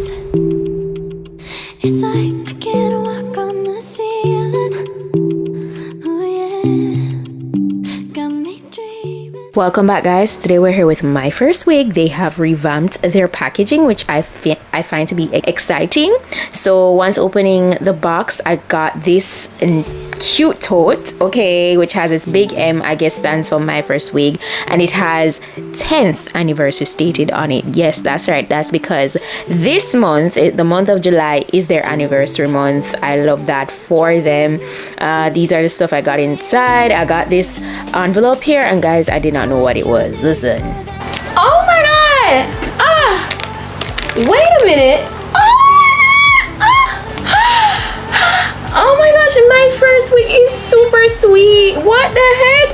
It's like I can't walk on the ceiling. Oh yeah, got me dreaming. Welcome back, guys. Today we're here with Myfirstwig. They have revamped their packaging, which I find to be exciting. So once opening the box, I got this cute tote, okay, which has this big M, I guess stands for Myfirstwig, and it has 10th anniversary stated on it. Yes, that's right. That's because this month, the month of July, is their anniversary month. I love that for them. These are the stuff I got inside. I got this envelope here, and guys, I did not know what it was. Listen. Oh my god! Wait a minute. Oh my gosh, Myfirstwig is super sweet. What the heck?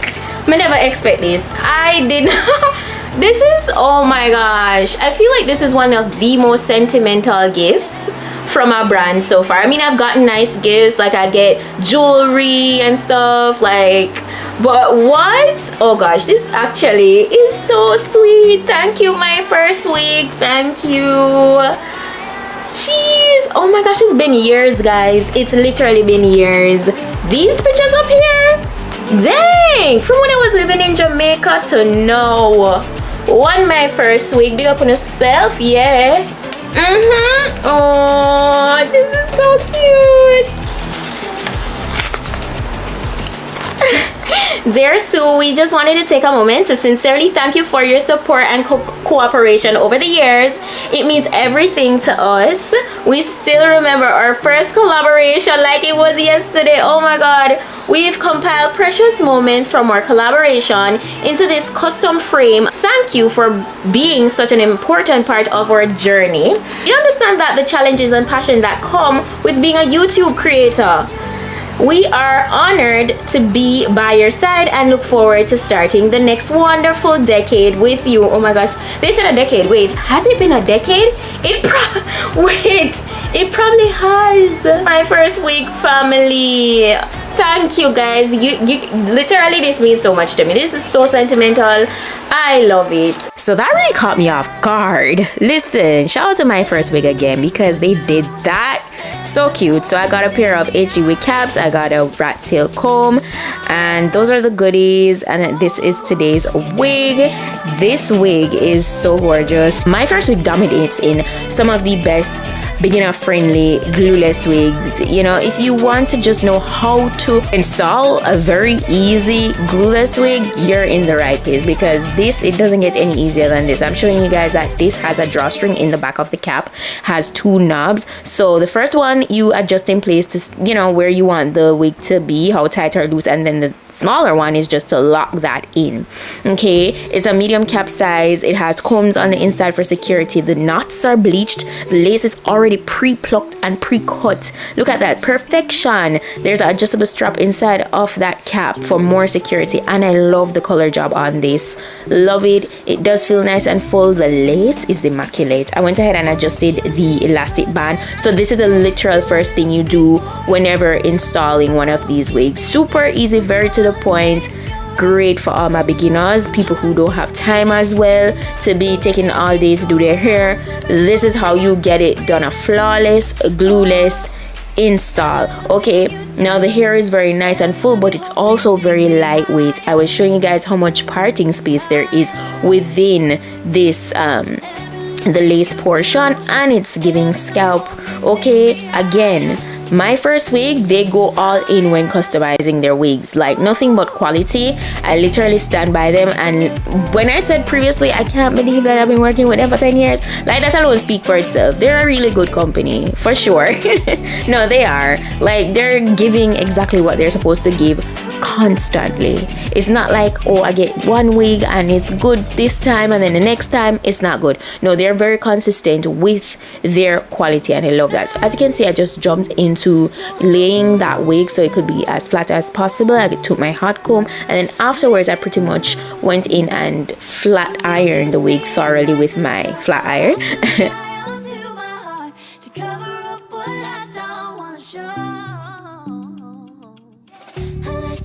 I never expect this. I did not. This is, oh my gosh. I feel like this is one of the most sentimental gifts from our brand so far. I mean, I've gotten nice gifts, like I get jewelry and stuff, like, but what? Oh gosh, this actually is so sweet. Thank you, Myfirstwig. Thank you. Jeez, oh my gosh, it's been years, guys. It's literally been years. These pictures up here, dang, from when I was living in Jamaica to now. One Myfirstwig, big up on yourself, yeah. Oh, this is so cute. Dear Sue, we just wanted to take a moment to sincerely thank you for your support and cooperation over the years. It means everything to us. We still remember our first collaboration like it was yesterday. Oh my god. We've compiled precious moments from our collaboration into this custom frame. Thank you for being such an important part of our journey. You understand that the challenges and passion that come with being a YouTube creator. We are honored to be by your side and look forward to starting the next wonderful decade with you. Oh my gosh, they said a decade. Wait, has it been a decade? It probably has. Myfirstwig family, thank you guys. You literally, this means so much to me. This is so sentimental. I love it. So that really caught me off guard. Listen, shout out to Myfirstwig again because they did that. So cute. So I got a pair of 𝐰𝐸 caps, I got a rat tail comb, and those are the goodies. And this is today's wig. This wig is so gorgeous. Myfirstwig dominates in some of the best beginner friendly glueless wigs. You know, if you want to just know how to install a very easy glueless wig, you're in the right place because this, it doesn't get any easier than this. I'm showing you guys that this has a drawstring in the back of the cap, has two knobs. So the first one you adjust in place to, you know, where you want the wig to be, how tight or loose, and then the smaller one is just to lock that in. Okay, it's a medium cap size. It has combs on the inside for security. The knots are bleached. The lace is already pre-plucked and pre-cut. Look at that perfection. There's an adjustable strap inside of that cap for more security, and I love the color job on this. Love it. It does feel nice and full. The lace is immaculate. I went ahead and adjusted the elastic band. So this is the literal first thing you do whenever installing one of these wigs. Super easy, very to the point. Great for all my beginners, people who don't have time as well to be taking all day to do their hair. This is how you get it done, a flawless glueless install. Okay, now the hair is very nice and full, but it's also very lightweight. I was showing you guys how much parting space there is within this the lace portion, and it's giving scalp. Okay, again, Myfirstwig, they go all in when customizing their wigs, like nothing but quality. I literally stand by them, and when I said previously I can't believe that I've been working with them for 10 years, like that alone speak for itself. They're a really good company for sure. No, they are, like, they're giving exactly what they're supposed to give constantly. It's not like, oh, I get one wig and it's good this time and then the next time it's not good. No, they're very consistent with their quality, and I love that. So as you can see, I just jumped into laying that wig so it could be as flat as possible. I took my hot comb, and then afterwards I pretty much went in and flat ironed the wig thoroughly with my flat iron.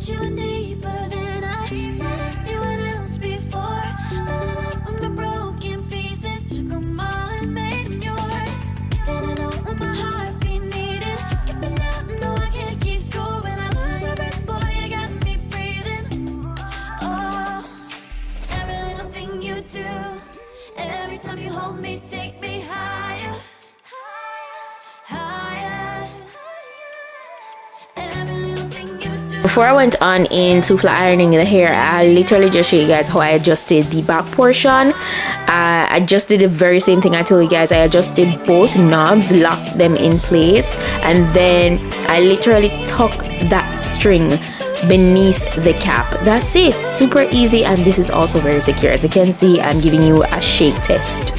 You deeper than I let anyone else before. Fell in love with my broken pieces, took them all and made them yours. Before I went on into flat ironing the hair, I literally just show you guys how I adjusted the back portion. I just did the very same thing I told you guys. I adjusted both knobs, locked them in place, and then I literally tuck that string beneath the cap. That's it. Super easy, and this is also very secure. As you can see, I'm giving you a shake test.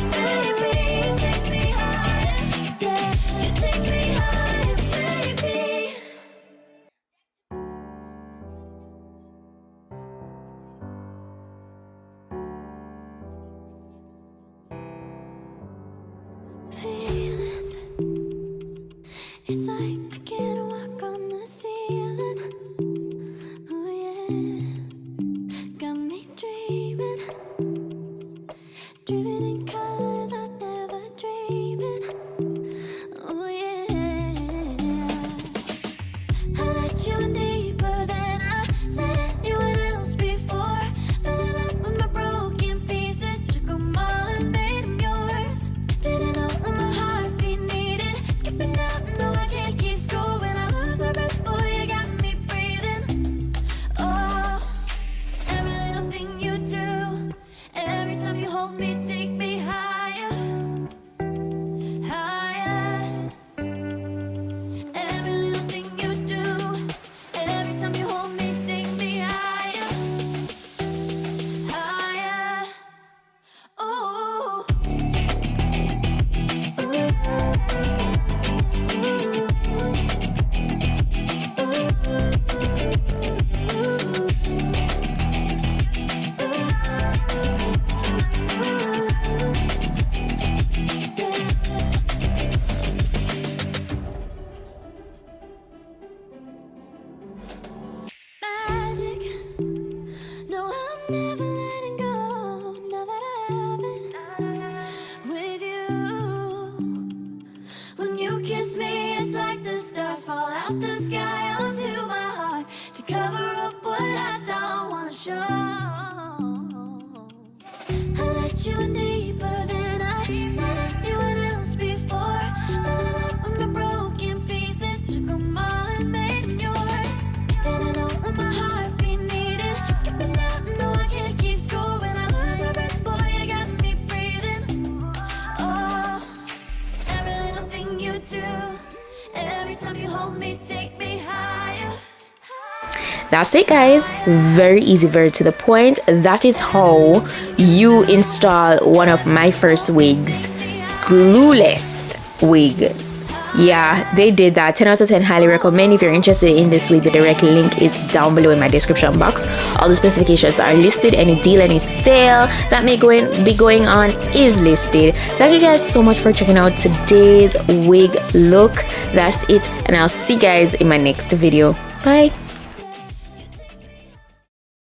Feelings, it's like I can't walk on the ceiling. Oh yeah, got me dreaming, dreaming in colors I never dreamed. Oh yeah, I let you in deeper than I let anyone else before. Fell in love with my broken pieces, took 'em all and made 'em yours. Didn't know what my heartbeat needed, skipping out, no I can't keep score. When I lose my breath, boy, you got me breathing. Oh, every little thing you do, every time you hold me, take me higher, higher. Every little thing you do, every time you hold me, take me higher, higher. Oh. Magic, no, I'm never letting go. Now that I have it with you, when you kiss me, it's like the stars fall out the sky onto my heart to cover up what I don't wanna show. I let you in deeper than I let anyone else before. Fell in love with my broken pieces, took 'em all and made 'em yours. Didn't know what my heartbeat needed, skipping out, no I can't keep score. When I lose my breath, boy, you got me breathing. Oh, every little thing you do, every time you hold me, take me higher. That's it, guys. Very easy, very to the point. That is how you install one of Myfirstwig's glueless wig. Yeah, they did that. 10 out of 10. Highly recommend. If you're interested in this wig, the direct link is down below in my description box. All the specifications are listed. Any deal, any sale that may be going on is listed. Thank you guys so much for checking out today's wig look. That's it, and I'll see you guys in my next video. Bye.